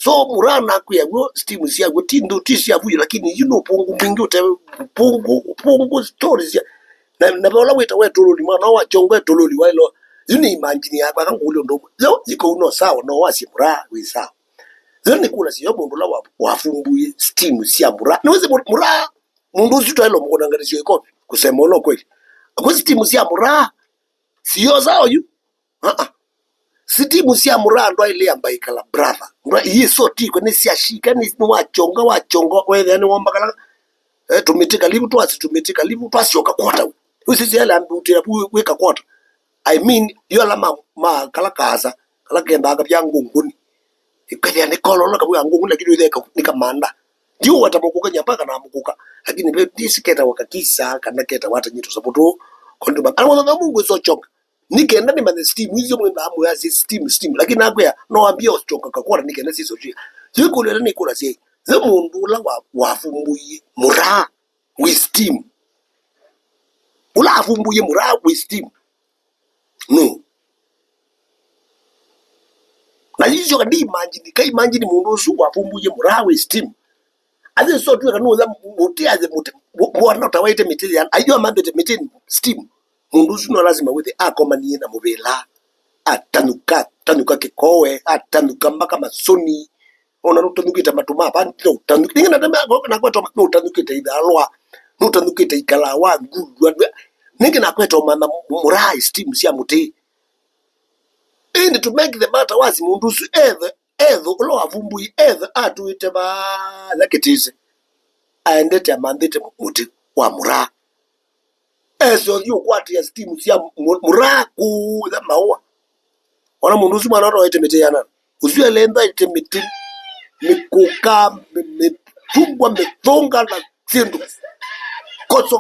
so murana ku yago steam sia go tindo tisia vuyo lakini pungu mingi ute pungu stories ya na bola weta wetololi mwana wa chongo wetololi wailo imagine yakwa kanguli ndo yo iko uno sawa no wasi mura we sawa then kula siyo mundu la wafumbuye steam sia mura niweze mura mundu uzito ilo mukona ngati siyo ikopi kusema ulo kweli kwa steam sia mura siyo sawa yu steam sia mura ndo ile ambaye kala brother ndo yiso tiko ni sia shika ni wachonga wewe ni womba kala tumetika livu twashoka kwata usisi yale ambutira weka kwata I mean yola ma kala kaza kala kenda ga byangunguni ikaya ne kololo ka byangunguni lakini weka nikamanda ndio watamukuka nyapaka na amukuka lakini be disiketa wakakisa kana keta wata nyito sapoto kondo ba alwa Mungu so choka nikenda ni mane steam hizo mwenda amu ya steam lakini akwa no ambia uchoka kakwata nikenda siso chia yiko lele ni kula sie ze mundu la wafumbuye mura wisdom ula afumbuye mura wisdom no na hizo kandi imagine mundu su wafumbuye mura wisdom aze so tu kanu za mutiaze mwana utawaite mitezi ayo amambete miteni steam mundu su no lazima wete akomanie na mubela atanuka kikowe atanuka mpaka masoni ona rutanukita matuma bantu utanukita ngina na kweto utanukita idalwa utanukita ikala wa gudwa ngina kweto mana murai steam sia muti and to make the matter was mundu su ever ulo avumbuyi ever atuite ba lakitize aendete amandete muti wa mura eso yu kwati ya steam sia mura ku za maua ona mundu su mwana ro ite yana usiwe enda ite miti mikuka mitungwa mitonga na tindu koso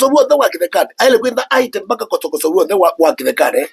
ruo the wakithekane aile kwenda aite mpaka koso ruo the wakithekane